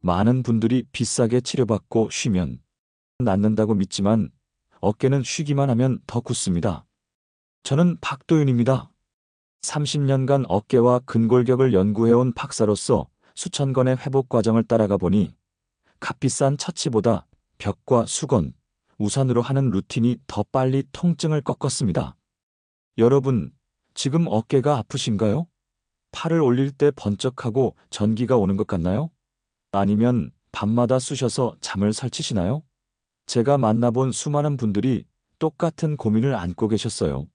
많은 분들이 비싸게 치료받고 쉬면 낫는다고 믿지만 어깨는 쉬기만 하면 더 굳습니다. 저는 박도윤입니다. 30년간 어깨와 근골격을 연구해온 박사로서 수천 건의 회복 과정을 따라가 보니 값비싼 처치보다 벽과 수건, 우산으로 하는 루틴이 더 빨리 통증을 꺾었습니다. 여러분, 지금 어깨가 아프신가요? 팔을 올릴 때 번쩍하고 전기가 오는 것 같나요? 아니면 밤마다 쑤셔서 잠을 설치시나요? 제가 만나본 수많은 분들이 똑같은 고민을 안고 계셨어요.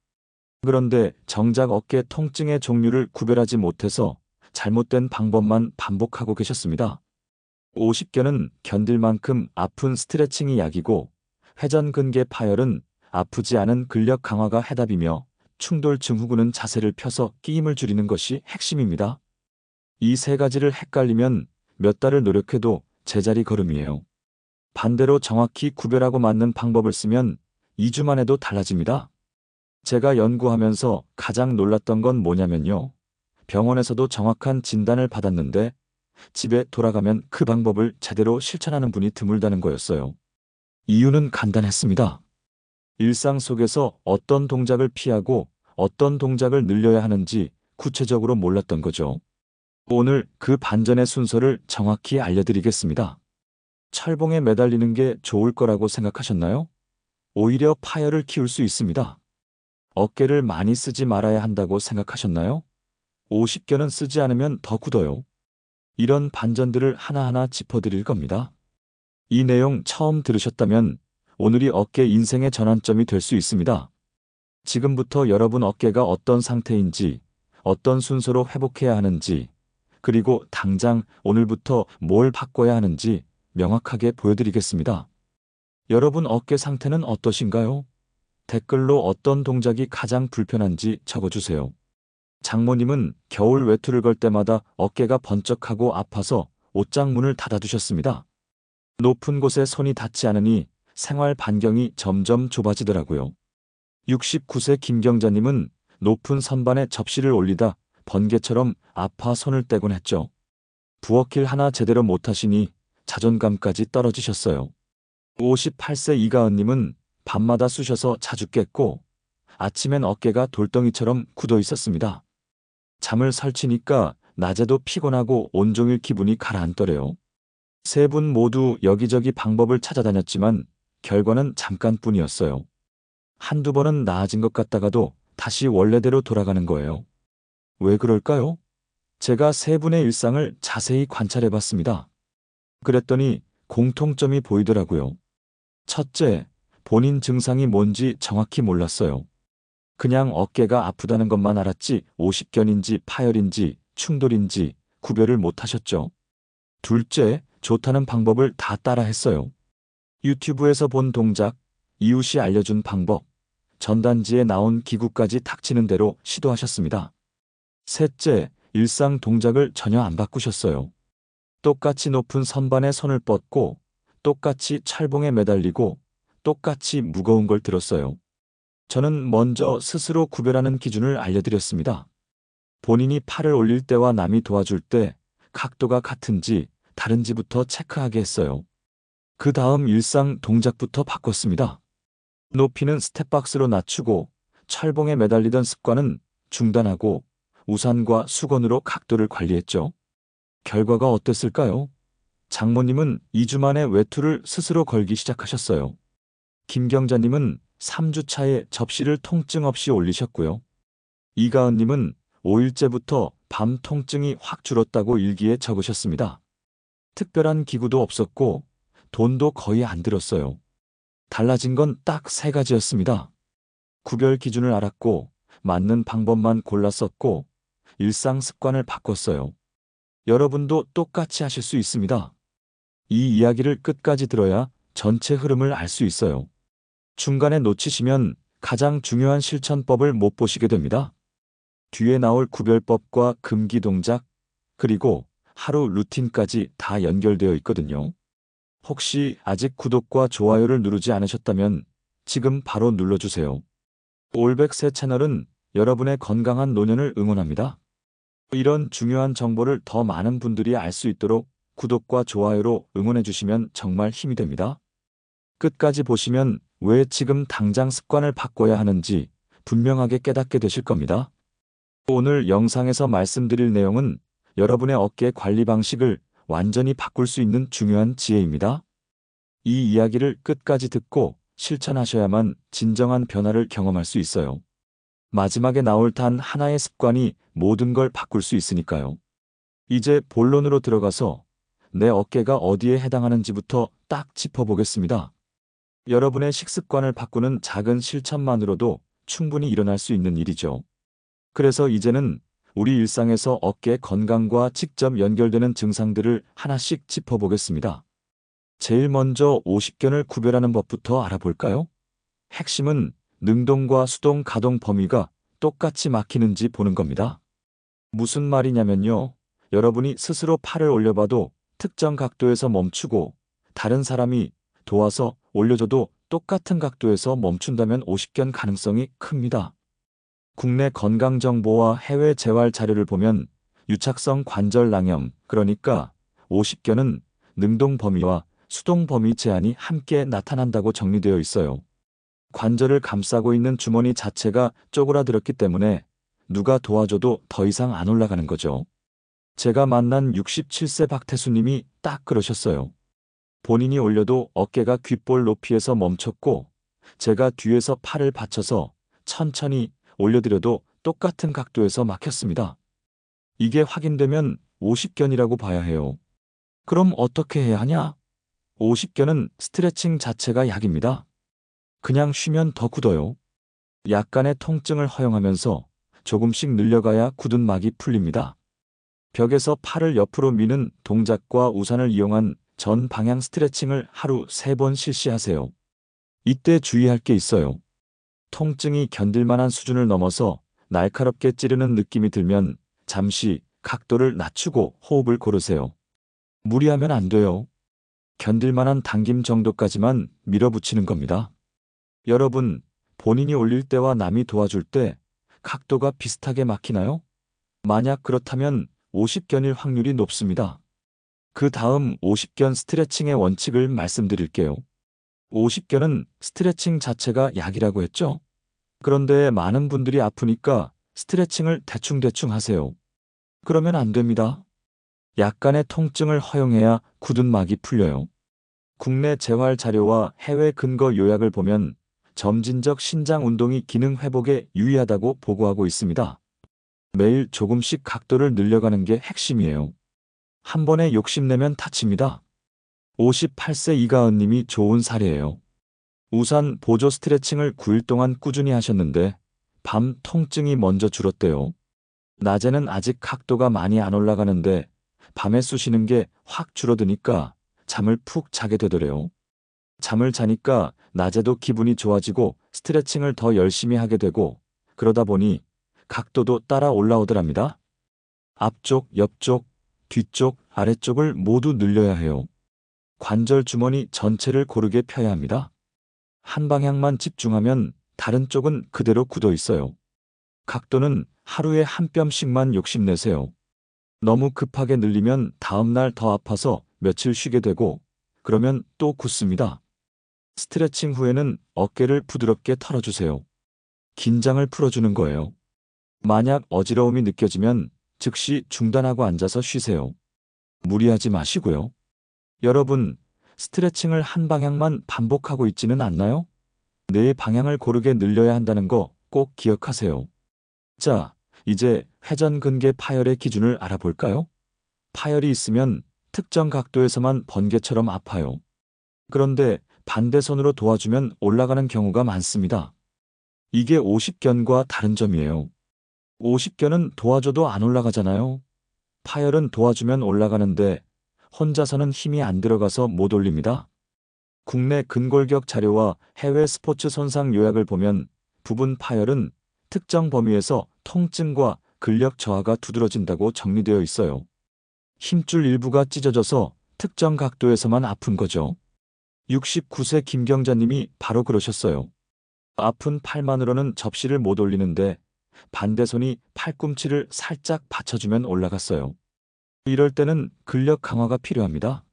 그런데 정작 어깨 통증의 종류를 구별하지 못해서 잘못된 방법만 반복하고 계셨습니다. 50견은 견딜 만큼 아픈 스트레칭이 약이고 회전근개 파열은 아프지 않은 근력 강화가 해답이며 충돌 증후군은 자세를 펴서 끼임을 줄이는 것이 핵심입니다. 이 세 가지를 헷갈리면 몇 달을 노력해도 제자리 걸음이에요. 반대로 정확히 구별하고 맞는 방법을 쓰면 2주만 해도 달라집니다. 제가 연구하면서 가장 놀랐던 건 뭐냐면요. 병원에서도 정확한 진단을 받았는데 집에 돌아가면 그 방법을 제대로 실천하는 분이 드물다는 거였어요. 이유는 간단했습니다. 일상 속에서 어떤 동작을 피하고 어떤 동작을 늘려야 하는지 구체적으로 몰랐던 거죠. 오늘 그 반전의 순서를 정확히 알려드리겠습니다. 철봉에 매달리는 게 좋을 거라고 생각하셨나요? 오히려 파열을 키울 수 있습니다. 어깨를 많이 쓰지 말아야 한다고 생각하셨나요? 50견은 쓰지 않으면 더 굳어요. 이런 반전들을 하나하나 짚어드릴 겁니다. 이 내용 처음 들으셨다면 오늘이 어깨 인생의 전환점이 될 수 있습니다. 지금부터 여러분 어깨가 어떤 상태인지, 어떤 순서로 회복해야 하는지, 그리고 당장 오늘부터 뭘 바꿔야 하는지 명확하게 보여드리겠습니다. 여러분 어깨 상태는 어떠신가요? 댓글로 어떤 동작이 가장 불편한지 적어주세요. 장모님은 겨울 외투를 걸 때마다 어깨가 번쩍하고 아파서 옷장 문을 닫아두셨습니다. 높은 곳에 손이 닿지 않으니 생활 반경이 점점 좁아지더라고요. 69세 김경자님은 높은 선반에 접시를 올리다 번개처럼 아파 손을 떼곤 했죠. 부엌일 하나 제대로 못하시니 자존감까지 떨어지셨어요. 58세 이가은님은 밤마다 쑤셔서 자주 깼고 아침엔 어깨가 돌덩이처럼 굳어 있었습니다. 잠을 설치니까 낮에도 피곤하고 온종일 기분이 가라앉더래요. 세 분 모두 여기저기 방법을 찾아다녔지만 결과는 잠깐뿐이었어요. 한두 번은 나아진 것 같다가도 다시 원래대로 돌아가는 거예요. 왜 그럴까요? 제가 세 분의 일상을 자세히 관찰해봤습니다. 그랬더니 공통점이 보이더라고요. 첫째, 본인 증상이 뭔지 정확히 몰랐어요. 그냥 어깨가 아프다는 것만 알았지 50견인지 파열인지 충돌인지 구별을 못하셨죠. 둘째, 좋다는 방법을 다 따라했어요. 유튜브에서 본 동작, 이웃이 알려준 방법, 전단지에 나온 기구까지 닥치는 대로 시도하셨습니다. 셋째, 일상 동작을 전혀 안 바꾸셨어요. 똑같이 높은 선반에 손을 뻗고 똑같이 철봉에 매달리고 똑같이 무거운 걸 들었어요. 저는 먼저 스스로 구별하는 기준을 알려드렸습니다. 본인이 팔을 올릴 때와 남이 도와줄 때 각도가 같은지 다른지부터 체크하게 했어요. 그 다음 일상 동작부터 바꿨습니다. 높이는 스텝박스로 낮추고 철봉에 매달리던 습관은 중단하고 우산과 수건으로 각도를 관리했죠. 결과가 어땠을까요? 장모님은 2주 만에 외투를 스스로 걸기 시작하셨어요. 김경자님은 3주 차에 접시를 통증 없이 올리셨고요. 이가은님은 5일째부터 밤 통증이 확 줄었다고 일기에 적으셨습니다. 특별한 기구도 없었고 돈도 거의 안 들었어요. 달라진 건 딱 세 가지였습니다. 구별 기준을 알았고 맞는 방법만 골라 썼고 일상 습관을 바꿨어요. 여러분도 똑같이 하실 수 있습니다. 이 이야기를 끝까지 들어야 전체 흐름을 알 수 있어요. 중간에 놓치시면 가장 중요한 실천법을 못 보시게 됩니다. 뒤에 나올 구별법과 금기 동작, 그리고 하루 루틴까지 다 연결되어 있거든요. 혹시 아직 구독과 좋아요를 누르지 않으셨다면 지금 바로 눌러주세요. 올백새 채널은 여러분의 건강한 노년을 응원합니다. 이런 중요한 정보를 더 많은 분들이 알 수 있도록 구독과 좋아요로 응원해 주시면 정말 힘이 됩니다. 끝까지 보시면 왜 지금 당장 습관을 바꿔야 하는지 분명하게 깨닫게 되실 겁니다. 오늘 영상에서 말씀드릴 내용은 여러분의 어깨 관리 방식을 완전히 바꿀 수 있는 중요한 지혜입니다. 이 이야기를 끝까지 듣고 실천하셔야만 진정한 변화를 경험할 수 있어요. 마지막에 나올 단 하나의 습관이 모든 걸 바꿀 수 있으니까요. 이제 본론으로 들어가서 내 어깨가 어디에 해당하는지부터 딱 짚어보겠습니다. 여러분의 식습관을 바꾸는 작은 실천만으로도 충분히 일어날 수 있는 일이죠. 그래서 이제는 우리 일상에서 어깨 건강과 직접 연결되는 증상들을 하나씩 짚어보겠습니다. 제일 먼저 오십견을 구별하는 법부터 알아볼까요? 핵심은 능동과 수동 가동 범위가 똑같이 막히는지 보는 겁니다. 무슨 말이냐면요. 여러분이 스스로 팔을 올려봐도 특정 각도에서 멈추고 다른 사람이 도와서 올려줘도 똑같은 각도에서 멈춘다면 오십견 가능성이 큽니다. 국내 건강정보와 해외 재활 자료를 보면 유착성 관절 낭염, 그러니까 오십견은 능동 범위와 수동 범위 제한이 함께 나타난다고 정리되어 있어요. 관절을 감싸고 있는 주머니 자체가 쪼그라들었기 때문에 누가 도와줘도 더 이상 안 올라가는 거죠. 제가 만난 67세 박태수님이 딱 그러셨어요. 본인이 올려도 어깨가 귓볼 높이에서 멈췄고 제가 뒤에서 팔을 받쳐서 천천히 올려드려도 똑같은 각도에서 막혔습니다. 이게 확인되면 오십견이라고 봐야 해요. 그럼 어떻게 해야 하냐? 오십견은 스트레칭 자체가 약입니다. 그냥 쉬면 더 굳어요. 약간의 통증을 허용하면서 조금씩 늘려가야 굳은 막이 풀립니다. 벽에서 팔을 옆으로 미는 동작과 우산을 이용한 전 방향 스트레칭을 하루 3번 실시하세요. 이때 주의할 게 있어요. 통증이 견딜만한 수준을 넘어서 날카롭게 찌르는 느낌이 들면 잠시 각도를 낮추고 호흡을 고르세요. 무리하면 안 돼요. 견딜만한 당김 정도까지만 밀어붙이는 겁니다. 여러분, 본인이 올릴 때와 남이 도와줄 때 각도가 비슷하게 막히나요? 만약 그렇다면 오십견일 확률이 높습니다. 그 다음 오십견 스트레칭의 원칙을 말씀드릴게요. 오십견은 스트레칭 자체가 약이라고 했죠? 그런데 많은 분들이 아프니까 스트레칭을 대충대충 하세요. 그러면 안 됩니다. 약간의 통증을 허용해야 굳은 막이 풀려요. 국내 재활 자료와 해외 근거 요약을 보면 점진적 신장 운동이 기능 회복에 유의하다고 보고하고 있습니다. 매일 조금씩 각도를 늘려가는 게 핵심이에요. 한 번에 욕심내면 다칩니다. 58세 이가은님이 좋은 사례예요. 우산 보조 스트레칭을 9일 동안 꾸준히 하셨는데 밤 통증이 먼저 줄었대요. 낮에는 아직 각도가 많이 안 올라가는데 밤에 쑤시는 게 확 줄어드니까 잠을 푹 자게 되더래요. 잠을 자니까 낮에도 기분이 좋아지고 스트레칭을 더 열심히 하게 되고 그러다 보니 각도도 따라 올라오더랍니다. 앞쪽, 옆쪽, 뒤쪽, 아래쪽을 모두 늘려야 해요. 관절 주머니 전체를 고르게 펴야 합니다. 한 방향만 집중하면 다른 쪽은 그대로 굳어 있어요. 각도는 하루에 한 뼘씩만 욕심내세요. 너무 급하게 늘리면 다음날 더 아파서 며칠 쉬게 되고 그러면 또 굳습니다. 스트레칭 후에는 어깨를 부드럽게 털어주세요. 긴장을 풀어주는 거예요. 만약 어지러움이 느껴지면 즉시 중단하고 앉아서 쉬세요. 무리하지 마시고요. 여러분, 스트레칭을 한 방향만 반복하고 있지는 않나요? 내 방향을 고르게 늘려야 한다는 거 꼭 기억하세요. 자, 이제 회전 근개 파열의 기준을 알아볼까요? 파열이 있으면 특정 각도에서만 번개처럼 아파요. 그런데 반대손으로 도와주면 올라가는 경우가 많습니다. 이게 오십견과 다른 점이에요. 오십견은 도와줘도 안 올라가잖아요. 파열은 도와주면 올라가는데 혼자서는 힘이 안 들어가서 못 올립니다. 국내 근골격 자료와 해외 스포츠 손상 요약을 보면 부분 파열은 특정 범위에서 통증과 근력 저하가 두드러진다고 정리되어 있어요. 힘줄 일부가 찢어져서 특정 각도에서만 아픈 거죠. 69세 김경자님이 바로 그러셨어요. 아픈 팔만으로는 접시를 못 올리는데 반대손이 팔꿈치를 살짝 받쳐주면 올라갔어요. 이럴 때는 근력 강화가 필요합니다.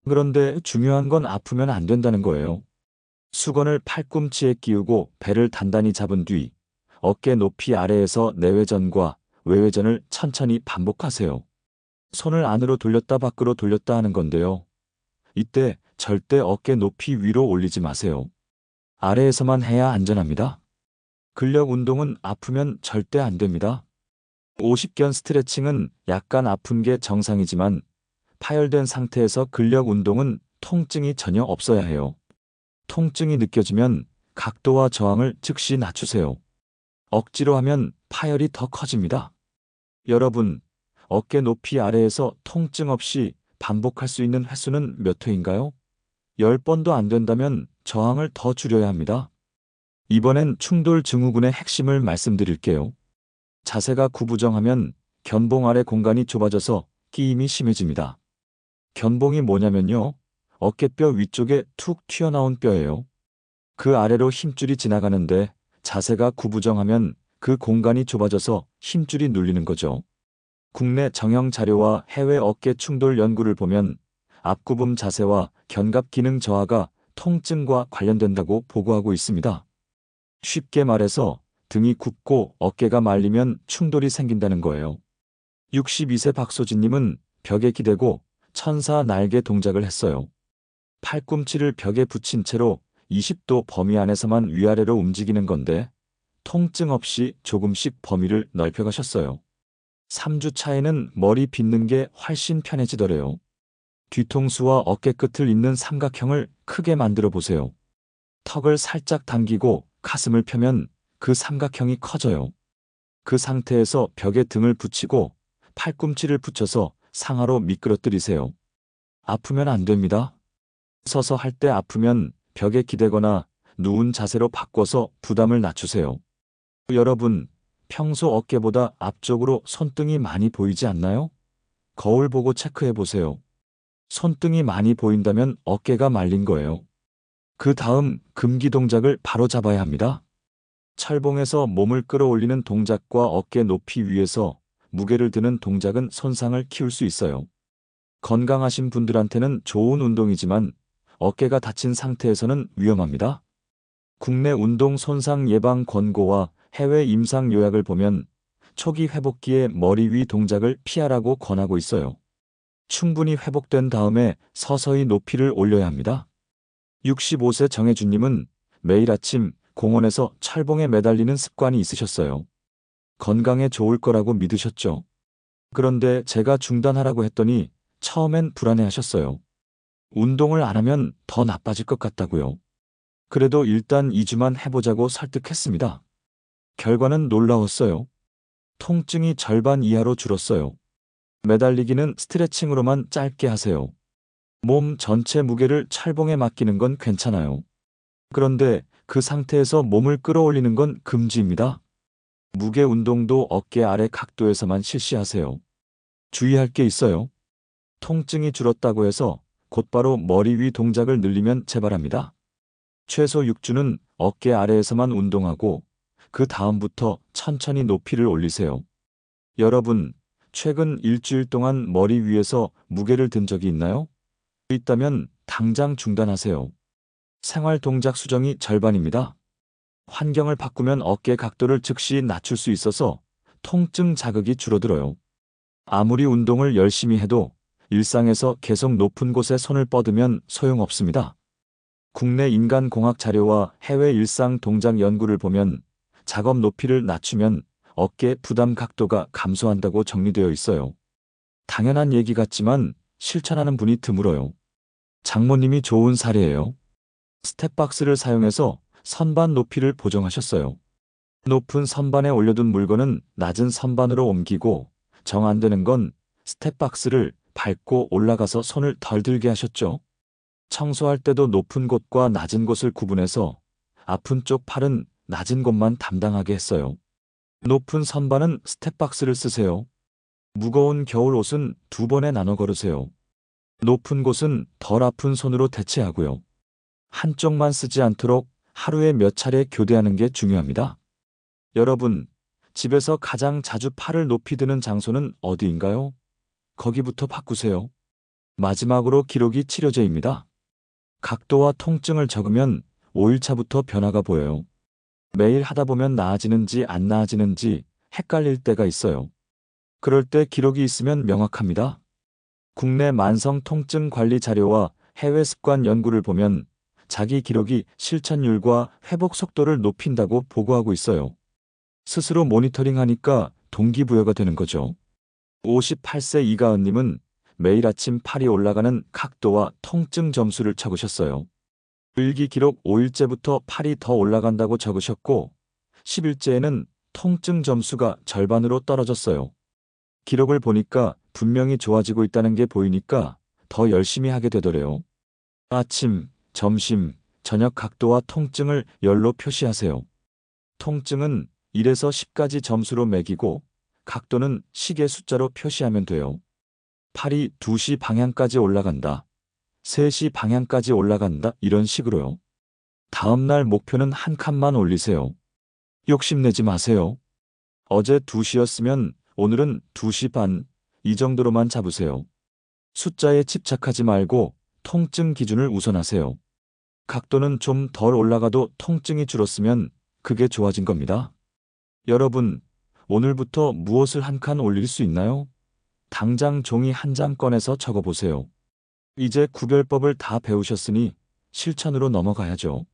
그런데 중요한 건 아프면 안 된다는 거예요. 수건을 팔꿈치에 끼우고 배를 단단히 잡은 뒤 어깨 높이 아래에서 내외전과 외외전을 천천히 반복하세요. 손을 안으로 돌렸다 밖으로 돌렸다 하는 건데요. 이때 절대 어깨 높이 위로 올리지 마세요. 아래에서만 해야 안전합니다. 근력 운동은 아프면 절대 안 됩니다. 오십견 스트레칭은 약간 아픈 게 정상이지만 파열된 상태에서 근력 운동은 통증이 전혀 없어야 해요. 통증이 느껴지면 각도와 저항을 즉시 낮추세요. 억지로 하면 파열이 더 커집니다. 여러분, 어깨 높이 아래에서 통증 없이 반복할 수 있는 횟수는 몇 회인가요? 10번도 안 된다면 저항을 더 줄여야 합니다. 이번엔 충돌 증후군의 핵심을 말씀드릴게요. 자세가 구부정하면 견봉 아래 공간이 좁아져서 끼임이 심해집니다. 견봉이 뭐냐면요. 어깨뼈 위쪽에 툭 튀어나온 뼈예요. 그 아래로 힘줄이 지나가는데 자세가 구부정하면 그 공간이 좁아져서 힘줄이 눌리는 거죠. 국내 정형 자료와 해외 어깨 충돌 연구를 보면 앞구붐 자세와 견갑 기능 저하가 통증과 관련된다고 보고하고 있습니다. 쉽게 말해서 등이 굽고 어깨가 말리면 충돌이 생긴다는 거예요. 62세 박소진님은 벽에 기대고 천사 날개 동작을 했어요. 팔꿈치를 벽에 붙인 채로 20도 범위 안에서만 위아래로 움직이는 건데 통증 없이 조금씩 범위를 넓혀가셨어요. 3주 차에는 머리 빗는 게 훨씬 편해지더래요. 뒤통수와 어깨 끝을 잇는 삼각형을 크게 만들어 보세요. 턱을 살짝 당기고 가슴을 펴면 그 삼각형이 커져요. 그 상태에서 벽에 등을 붙이고 팔꿈치를 붙여서 상하로 미끄러뜨리세요. 아프면 안 됩니다. 서서 할 때 아프면 벽에 기대거나 누운 자세로 바꿔서 부담을 낮추세요. 여러분, 평소 어깨보다 앞쪽으로 손등이 많이 보이지 않나요? 거울 보고 체크해 보세요. 손등이 많이 보인다면 어깨가 말린 거예요. 그 다음 금기 동작을 바로 잡아야 합니다. 철봉에서 몸을 끌어올리는 동작과 어깨 높이 위에서 무게를 드는 동작은 손상을 키울 수 있어요. 건강하신 분들한테는 좋은 운동이지만 어깨가 다친 상태에서는 위험합니다. 국내 운동 손상 예방 권고와 해외 임상 요약을 보면 초기 회복기에 머리 위 동작을 피하라고 권하고 있어요. 충분히 회복된 다음에 서서히 높이를 올려야 합니다. 65세 정혜준님은 매일 아침 공원에서 철봉에 매달리는 습관이 있으셨어요. 건강에 좋을 거라고 믿으셨죠. 그런데 제가 중단하라고 했더니 처음엔 불안해하셨어요. 운동을 안 하면 더 나빠질 것 같다고요. 그래도 일단 2주만 해보자고 설득했습니다. 결과는 놀라웠어요. 통증이 절반 이하로 줄었어요. 매달리기는 스트레칭으로만 짧게 하세요. 몸 전체 무게를 철봉에 맡기는 건 괜찮아요. 그런데 그 상태에서 몸을 끌어올리는 건 금지입니다. 무게 운동도 어깨 아래 각도에서만 실시하세요. 주의할 게 있어요. 통증이 줄었다고 해서 곧바로 머리 위 동작을 늘리면 재발합니다. 최소 6주는 어깨 아래에서만 운동하고 그 다음부터 천천히 높이를 올리세요. 여러분, 최근 일주일 동안 머리 위에서 무게를 든 적이 있나요? 있다면 당장 중단하세요. 생활 동작 수정이 절반입니다. 환경을 바꾸면 어깨 각도를 즉시 낮출 수 있어서 통증 자극이 줄어들어요. 아무리 운동을 열심히 해도 일상에서 계속 높은 곳에 손을 뻗으면 소용없습니다. 국내 인간공학 자료와 해외 일상 동작 연구를 보면 작업 높이를 낮추면 어깨 부담 각도가 감소한다고 정리되어 있어요. 당연한 얘기 같지만 실천하는 분이 드물어요. 장모님이 좋은 사례예요. 스텝박스를 사용해서 선반 높이를 보정하셨어요. 높은 선반에 올려둔 물건은 낮은 선반으로 옮기고 정 안 되는 건 스텝박스를 밟고 올라가서 손을 덜 들게 하셨죠. 청소할 때도 높은 곳과 낮은 곳을 구분해서 아픈 쪽 팔은 낮은 곳만 담당하게 했어요. 높은 선반은 스텝박스를 쓰세요. 무거운 겨울 옷은 2번에 나눠 걸으세요. 높은 곳은 덜 아픈 손으로 대체하고요. 한쪽만 쓰지 않도록 하루에 몇 차례 교대하는 게 중요합니다. 여러분, 집에서 가장 자주 팔을 높이 드는 장소는 어디인가요? 거기부터 바꾸세요. 마지막으로 기록이 치료제입니다. 각도와 통증을 적으면 5일차부터 변화가 보여요. 매일 하다 보면 나아지는지 안 나아지는지 헷갈릴 때가 있어요. 그럴 때 기록이 있으면 명확합니다. 국내 만성 통증 관리 자료와 해외 습관 연구를 보면 자기 기록이 실천율과 회복 속도를 높인다고 보고하고 있어요. 스스로 모니터링하니까 동기부여가 되는 거죠. 58세 이가은님은 매일 아침 팔이 올라가는 각도와 통증 점수를 적으셨어요. 일기 기록 5일째부터 팔이 더 올라간다고 적으셨고 10일째에는 통증 점수가 절반으로 떨어졌어요. 기록을 보니까 분명히 좋아지고 있다는 게 보이니까 더 열심히 하게 되더래요. 아침, 점심, 저녁 각도와 통증을 열로 표시하세요. 통증은 1에서 10까지 점수로 매기고 각도는 시계 숫자로 표시하면 돼요. 팔이 2시 방향까지 올라간다. 3시 방향까지 올라간다. 이런 식으로요. 다음날 목표는 한 칸만 올리세요. 욕심내지 마세요. 어제 2시였으면 오늘은 2시 반, 이 정도로만 잡으세요. 숫자에 집착하지 말고 통증 기준을 우선하세요. 각도는 좀 덜 올라가도 통증이 줄었으면 그게 좋아진 겁니다. 여러분, 오늘부터 무엇을 한 칸 올릴 수 있나요? 당장 종이 한 장 꺼내서 적어보세요. 이제 구별법을 다 배우셨으니 실천으로 넘어가야죠.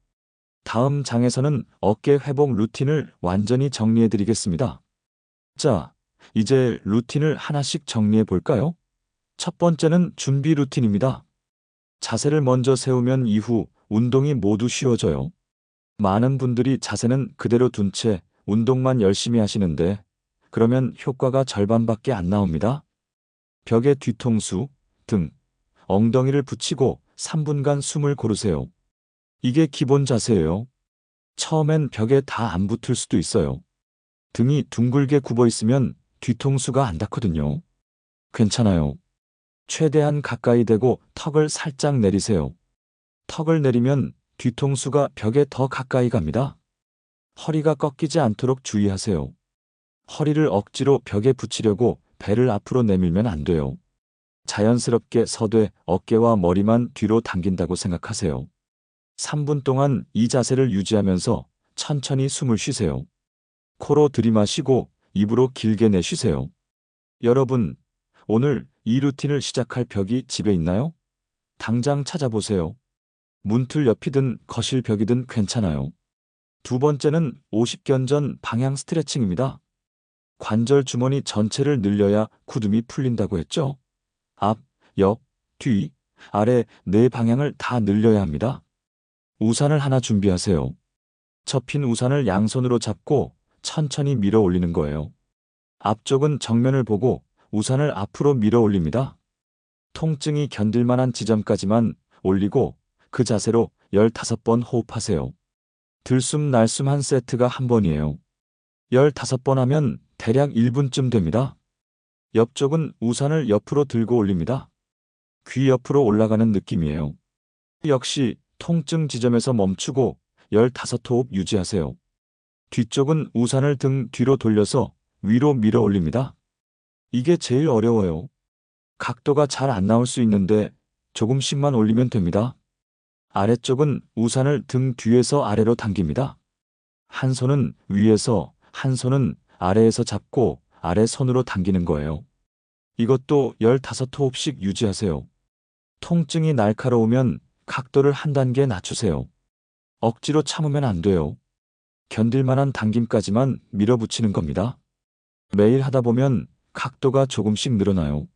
다음 장에서는 어깨 회복 루틴을 완전히 정리해 드리겠습니다. 자, 이제 루틴을 하나씩 정리해 볼까요? 첫 번째는 준비 루틴입니다. 자세를 먼저 세우면 이후 운동이 모두 쉬워져요. 많은 분들이 자세는 그대로 둔 채 운동만 열심히 하시는데 그러면 효과가 절반밖에 안 나옵니다. 벽에 뒤통수, 등, 엉덩이를 붙이고 3분간 숨을 고르세요. 이게 기본 자세예요. 처음엔 벽에 다 안 붙을 수도 있어요. 등이 둥글게 굽어 있으면 뒤통수가 안 닿거든요. 괜찮아요. 최대한 가까이 대고 턱을 살짝 내리세요. 턱을 내리면 뒤통수가 벽에 더 가까이 갑니다. 허리가 꺾이지 않도록 주의하세요. 허리를 억지로 벽에 붙이려고 배를 앞으로 내밀면 안 돼요. 자연스럽게 서되 어깨와 머리만 뒤로 당긴다고 생각하세요. 3분 동안 이 자세를 유지하면서 천천히 숨을 쉬세요. 코로 들이마시고 입으로 길게 내쉬세요. 여러분, 오늘 이 루틴을 시작할 벽이 집에 있나요? 당장 찾아보세요. 문틀 옆이든 거실 벽이든 괜찮아요. 두 번째는 50견전 방향 스트레칭입니다. 관절 주머니 전체를 늘려야 구름이 풀린다고 했죠? 앞, 옆, 뒤, 아래 네 방향을 다 늘려야 합니다. 우산을 하나 준비하세요. 접힌 우산을 양손으로 잡고 천천히 밀어 올리는 거예요. 앞쪽은 정면을 보고 우산을 앞으로 밀어 올립니다. 통증이 견딜만한 지점까지만 올리고 그 자세로 15번 호흡하세요. 들숨 날숨 한 세트가 한 번이에요. 15번 하면 대략 1분쯤 됩니다. 옆쪽은 우산을 옆으로 들고 올립니다. 귀 옆으로 올라가는 느낌이에요. 역시 통증 지점에서 멈추고 15호흡 유지하세요. 뒤쪽은 우산을 등 뒤로 돌려서 위로 밀어 올립니다. 이게 제일 어려워요. 각도가 잘 안 나올 수 있는데 조금씩만 올리면 됩니다. 아래쪽은 우산을 등 뒤에서 아래로 당깁니다. 한 손은 위에서, 한 손은 아래에서 잡고 아래 손으로 당기는 거예요. 이것도 15호흡씩 유지하세요. 통증이 날카로우면 각도를 한 단계 낮추세요. 억지로 참으면 안 돼요. 견딜만한 당김까지만 밀어붙이는 겁니다. 매일 하다 보면 각도가 조금씩 늘어나요.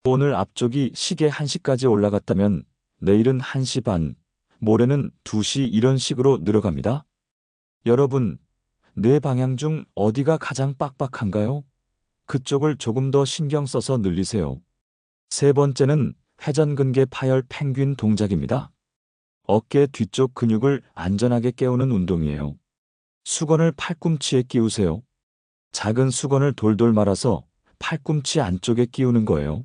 오늘 앞쪽이 시계 1시까지 올라갔다면 내일은 1시 반, 모레는 2시 이런 식으로 늘어갑니다. 여러분, 네 방향 중 어디가 가장 빡빡한가요? 그쪽을 조금 더 신경 써서 늘리세요. 세 번째는 회전근개 파열 펭귄 동작입니다. 어깨 뒤쪽 근육을 안전하게 깨우는 운동이에요. 수건을 팔꿈치에 끼우세요. 작은 수건을 돌돌 말아서 팔꿈치 안쪽에 끼우는 거예요.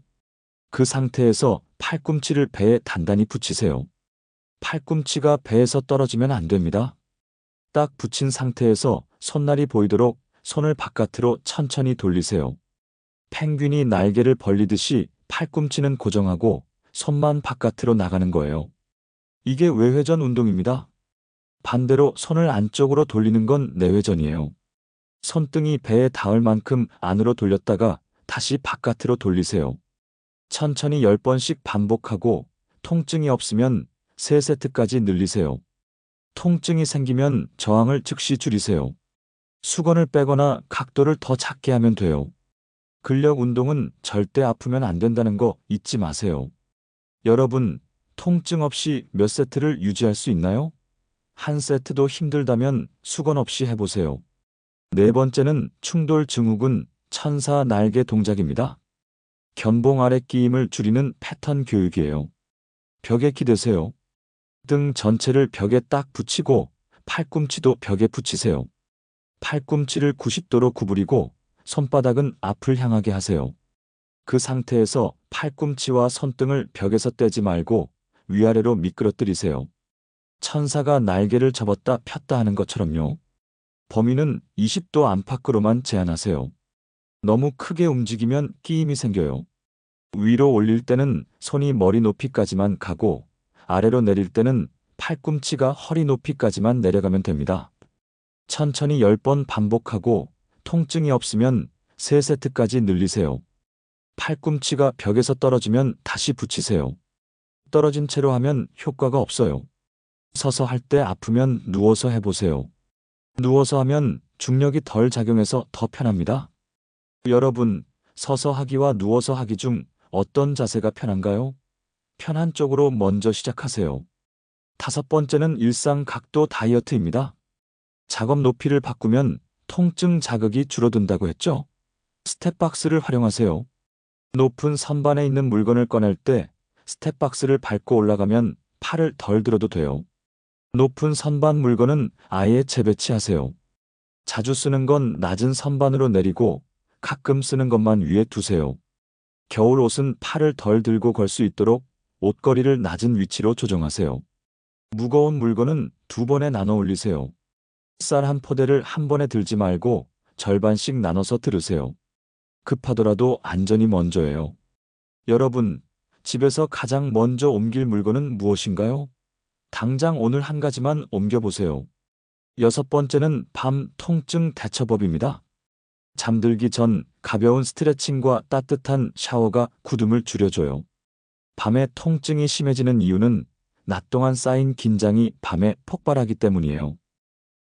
그 상태에서 팔꿈치를 배에 단단히 붙이세요. 팔꿈치가 배에서 떨어지면 안 됩니다. 딱 붙인 상태에서 손날이 보이도록 손을 바깥으로 천천히 돌리세요. 펭귄이 날개를 벌리듯이 팔꿈치는 고정하고 손만 바깥으로 나가는 거예요. 이게 외회전 운동입니다. 반대로 손을 안쪽으로 돌리는 건 내회전이에요. 손등이 배에 닿을 만큼 안으로 돌렸다가 다시 바깥으로 돌리세요. 천천히 10번씩 반복하고 통증이 없으면 3세트까지 늘리세요. 통증이 생기면 저항을 즉시 줄이세요. 수건을 빼거나 각도를 더 작게 하면 돼요. 근력 운동은 절대 아프면 안 된다는 거 잊지 마세요. 여러분, 통증 없이 몇 세트를 유지할 수 있나요? 한 세트도 힘들다면 수건 없이 해보세요. 네 번째는 충돌 증후군 천사 날개 동작입니다. 견봉 아래 끼임을 줄이는 패턴 교육이에요. 벽에 기대세요. 등 전체를 벽에 딱 붙이고 팔꿈치도 벽에 붙이세요. 팔꿈치를 90도로 구부리고 손바닥은 앞을 향하게 하세요. 그 상태에서 팔꿈치와 손등을 벽에서 떼지 말고 위아래로 미끄러뜨리세요. 천사가 날개를 접었다 폈다 하는 것처럼요. 범위는 20도 안팎으로만 제한하세요. 너무 크게 움직이면 끼임이 생겨요. 위로 올릴 때는 손이 머리 높이까지만 가고 아래로 내릴 때는 팔꿈치가 허리 높이까지만 내려가면 됩니다. 천천히 10번 반복하고 통증이 없으면 3세트까지 늘리세요. 팔꿈치가 벽에서 떨어지면 다시 붙이세요. 떨어진 채로 하면 효과가 없어요. 서서 할 때 아프면 누워서 해보세요. 누워서 하면 중력이 덜 작용해서 더 편합니다. 여러분, 서서 하기와 누워서 하기 중 어떤 자세가 편한가요? 편한 쪽으로 먼저 시작하세요. 5번째는 일상 각도 다이어트입니다. 작업 높이를 바꾸면 통증 자극이 줄어든다고 했죠? 스텝박스를 활용하세요. 높은 선반에 있는 물건을 꺼낼 때 스텝박스를 밟고 올라가면 팔을 덜 들어도 돼요. 높은 선반 물건은 아예 재배치하세요. 자주 쓰는 건 낮은 선반으로 내리고 가끔 쓰는 것만 위에 두세요. 겨울 옷은 팔을 덜 들고 걸 수 있도록 옷걸이를 낮은 위치로 조정하세요. 무거운 물건은 2번에 나눠 올리세요. 쌀 한 포대를 한 번에 들지 말고 절반씩 나눠서 들으세요. 급하더라도 안전이 먼저예요. 여러분, 집에서 가장 먼저 옮길 물건은 무엇인가요? 당장 오늘 한 가지만 옮겨보세요. 6번째는 밤 통증 대처법입니다. 잠들기 전 가벼운 스트레칭과 따뜻한 샤워가 굳음을 줄여줘요. 밤에 통증이 심해지는 이유는 낮 동안 쌓인 긴장이 밤에 폭발하기 때문이에요.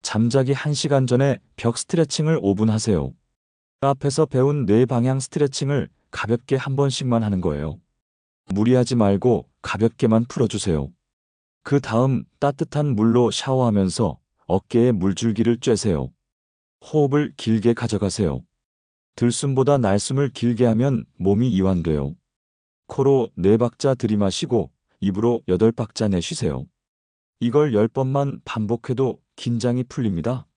잠자기 1시간 전에 벽 스트레칭을 5분 하세요. 앞에서 배운 뇌 방향 스트레칭을 가볍게 한 번씩만 하는 거예요. 무리하지 말고 가볍게만 풀어주세요. 그 다음 따뜻한 물로 샤워하면서 어깨에 물줄기를 쬐세요. 호흡을 길게 가져가세요. 들숨보다 날숨을 길게 하면 몸이 이완돼요. 코로 4박자 들이마시고 입으로 8박자 내쉬세요. 이걸 10번만 반복해도 긴장이 풀립니다.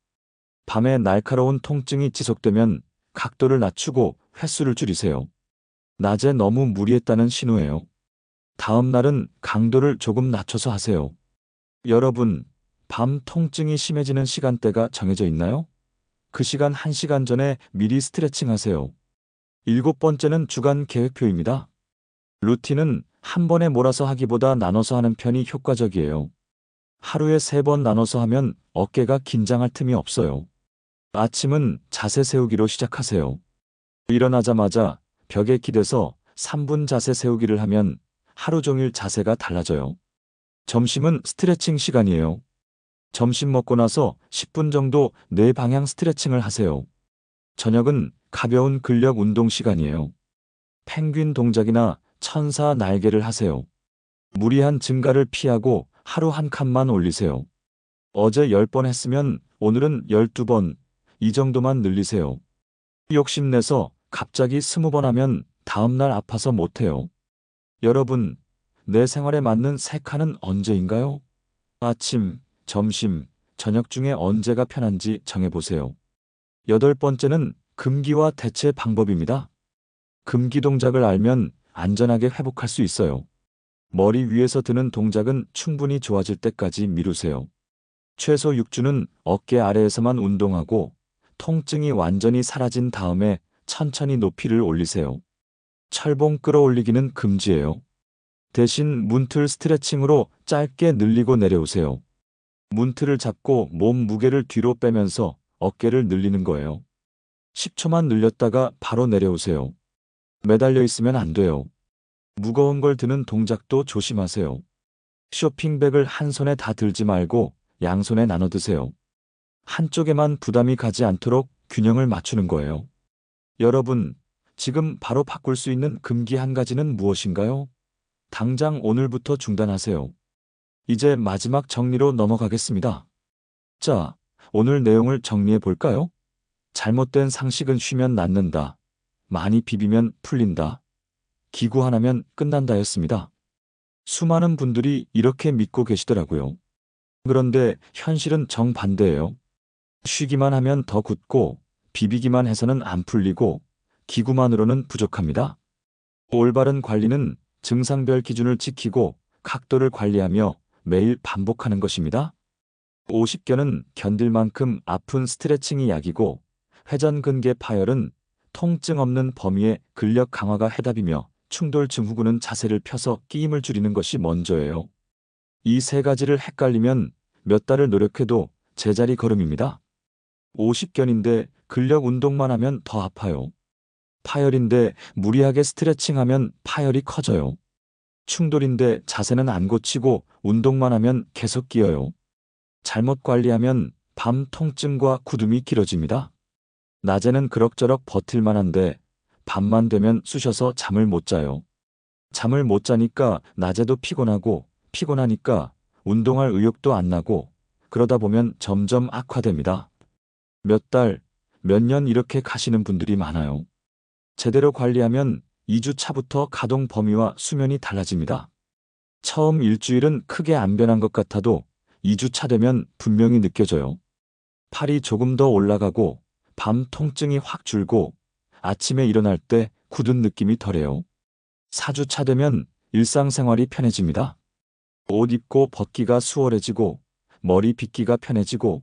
밤에 날카로운 통증이 지속되면 각도를 낮추고 횟수를 줄이세요. 낮에 너무 무리했다는 신호예요. 다음 날은 강도를 조금 낮춰서 하세요. 여러분, 밤 통증이 심해지는 시간대가 정해져 있나요? 그 시간 1시간 전에 미리 스트레칭 하세요. 7번째는 주간 계획표입니다. 루틴은 한 번에 몰아서 하기보다 나눠서 하는 편이 효과적이에요. 하루에 3번 나눠서 하면 어깨가 긴장할 틈이 없어요. 아침은 자세 세우기로 시작하세요. 일어나자마자 벽에 기대서 3분 자세 세우기를 하면 하루 종일 자세가 달라져요. 점심은 스트레칭 시간이에요. 점심 먹고 나서 10분 정도 뇌 방향 스트레칭을 하세요. 저녁은 가벼운 근력 운동 시간이에요. 펭귄 동작이나 천사 날개를 하세요. 무리한 증가를 피하고 하루 한 칸만 올리세요. 어제 10번 했으면 오늘은 12번, 이 정도만 늘리세요. 욕심내서 갑자기 20번 하면 다음날 아파서 못해요. 여러분, 내 생활에 맞는 3칸은 언제인가요? 아침, 점심, 저녁 중에 언제가 편한지 정해보세요. 8번째는 금기와 대체 방법입니다. 금기 동작을 알면 안전하게 회복할 수 있어요. 머리 위에서 드는 동작은 충분히 좋아질 때까지 미루세요. 최소 6주는 어깨 아래에서만 운동하고 통증이 완전히 사라진 다음에 천천히 높이를 올리세요. 철봉 끌어올리기는 금지예요. 대신 문틀 스트레칭으로 짧게 늘리고 내려오세요. 문틀을 잡고 몸 무게를 뒤로 빼면서 어깨를 늘리는 거예요. 10초만 늘렸다가 바로 내려오세요. 매달려 있으면 안 돼요. 무거운 걸 드는 동작도 조심하세요. 쇼핑백을 한 손에 다 들지 말고 양손에 나눠 드세요. 한쪽에만 부담이 가지 않도록 균형을 맞추는 거예요. 여러분, 지금 바로 바꿀 수 있는 금기 한 가지는 무엇인가요? 당장 오늘부터 중단하세요. 이제 마지막 정리로 넘어가겠습니다. 자, 오늘 내용을 정리해 볼까요? 잘못된 상식은 쉬면 낫는다. 많이 비비면 풀린다. 기구 하나면 끝난다였습니다. 수많은 분들이 이렇게 믿고 계시더라고요. 그런데 현실은 정반대예요. 쉬기만 하면 더 굳고 비비기만 해서는 안 풀리고 기구만으로는 부족합니다. 올바른 관리는 증상별 기준을 지키고 각도를 관리하며 매일 반복하는 것입니다. 50견은 견딜 만큼 아픈 스트레칭이 약이고 회전근개 파열은 통증 없는 범위의 근력 강화가 해답이며 충돌 증후군은 자세를 펴서 끼임을 줄이는 것이 먼저예요. 이 세 가지를 헷갈리면 몇 달을 노력해도 제자리 걸음입니다. 50견인데 근력 운동만 하면 더 아파요. 파열인데 무리하게 스트레칭하면 파열이 커져요. 충돌인데 자세는 안 고치고 운동만 하면 계속 끼어요. 잘못 관리하면 밤 통증과 굳음이 길어집니다. 낮에는 그럭저럭 버틸만 한데 밤만 되면 쑤셔서 잠을 못 자요. 잠을 못 자니까 낮에도 피곤하고 피곤하니까 운동할 의욕도 안 나고 그러다 보면 점점 악화됩니다. 몇 달, 몇 년 이렇게 가시는 분들이 많아요. 제대로 관리하면 2주 차부터 가동 범위와 수면이 달라집니다. 처음 일주일은 크게 안 변한 것 같아도 2주 차 되면 분명히 느껴져요. 팔이 조금 더 올라가고 밤 통증이 확 줄고 아침에 일어날 때 굳은 느낌이 덜해요. 4주 차 되면 일상생활이 편해집니다. 옷 입고 벗기가 수월해지고 머리 빗기가 편해지고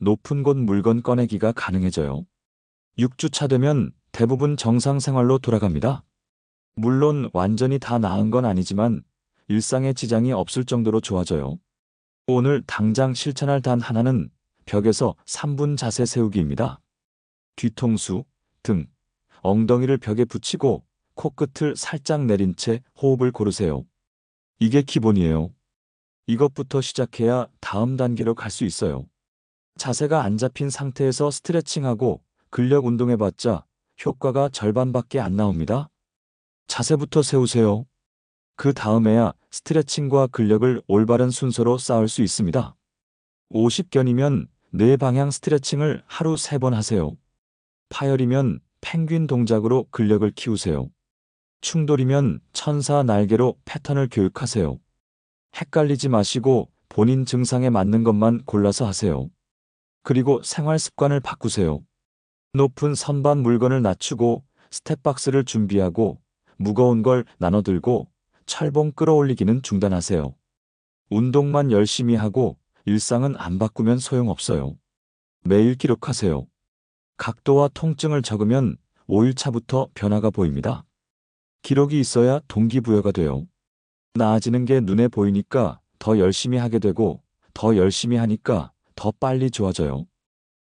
높은 곳 물건 꺼내기가 가능해져요. 6주 차 되면 대부분 정상생활로 돌아갑니다. 물론 완전히 다 나은 건 아니지만 일상에 지장이 없을 정도로 좋아져요. 오늘 당장 실천할 단 하나는 벽에서 3분 자세 세우기입니다. 뒤통수, 등, 엉덩이를 벽에 붙이고 코끝을 살짝 내린 채 호흡을 고르세요. 이게 기본이에요. 이것부터 시작해야 다음 단계로 갈 수 있어요. 자세가 안 잡힌 상태에서 스트레칭하고 근력 운동해봤자 효과가 절반밖에 안 나옵니다. 자세부터 세우세요. 그 다음에야 스트레칭과 근력을 올바른 순서로 쌓을 수 있습니다. 50견이면 네 방향 스트레칭을 하루 3번 하세요. 파열이면 펭귄 동작으로 근력을 키우세요. 충돌이면 천사 날개로 패턴을 교육하세요. 헷갈리지 마시고 본인 증상에 맞는 것만 골라서 하세요. 그리고 생활 습관을 바꾸세요. 높은 선반 물건을 낮추고 스텝박스를 준비하고 무거운 걸 나눠 들고 철봉 끌어올리기는 중단하세요. 운동만 열심히 하고 일상은 안 바꾸면 소용없어요. 매일 기록하세요. 각도와 통증을 적으면 5일차부터 변화가 보입니다. 기록이 있어야 동기부여가 돼요. 나아지는 게 눈에 보이니까 더 열심히 하게 되고 더 열심히 하니까 더 빨리 좋아져요.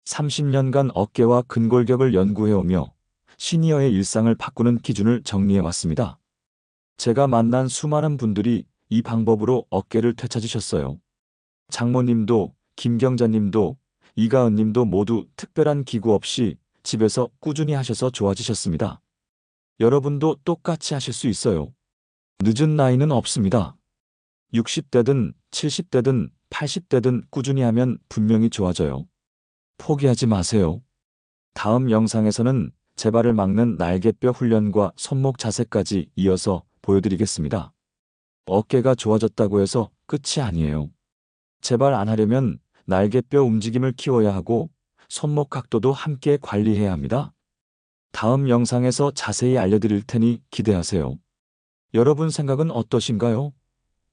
30년간 어깨와 근골격을 연구해오며 시니어의 일상을 바꾸는 기준을 정리해왔습니다. 제가 만난 수많은 분들이 이 방법으로 어깨를 되찾으셨어요. 장모님도, 김경자님도, 이가은님도 모두 특별한 기구 없이 집에서 꾸준히 하셔서 좋아지셨습니다. 여러분도 똑같이 하실 수 있어요. 늦은 나이는 없습니다. 60대든 70대든 80대든 꾸준히 하면 분명히 좋아져요. 포기하지 마세요. 다음 영상에서는 재발을 막는 날개뼈 훈련과 손목 자세까지 이어서 보여드리겠습니다. 어깨가 좋아졌다고 해서 끝이 아니에요. 재발 안 하려면 날개뼈 움직임을 키워야 하고 손목 각도도 함께 관리해야 합니다. 다음 영상에서 자세히 알려드릴 테니 기대하세요. 여러분 생각은 어떠신가요?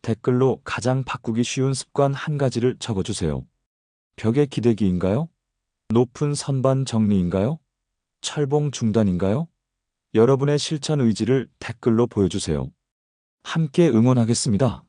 댓글로 가장 바꾸기 쉬운 습관 한 가지를 적어주세요. 벽에 기대기인가요? 높은 선반 정리인가요? 철봉 중단인가요? 여러분의 실천 의지를 댓글로 보여주세요. 함께 응원하겠습니다.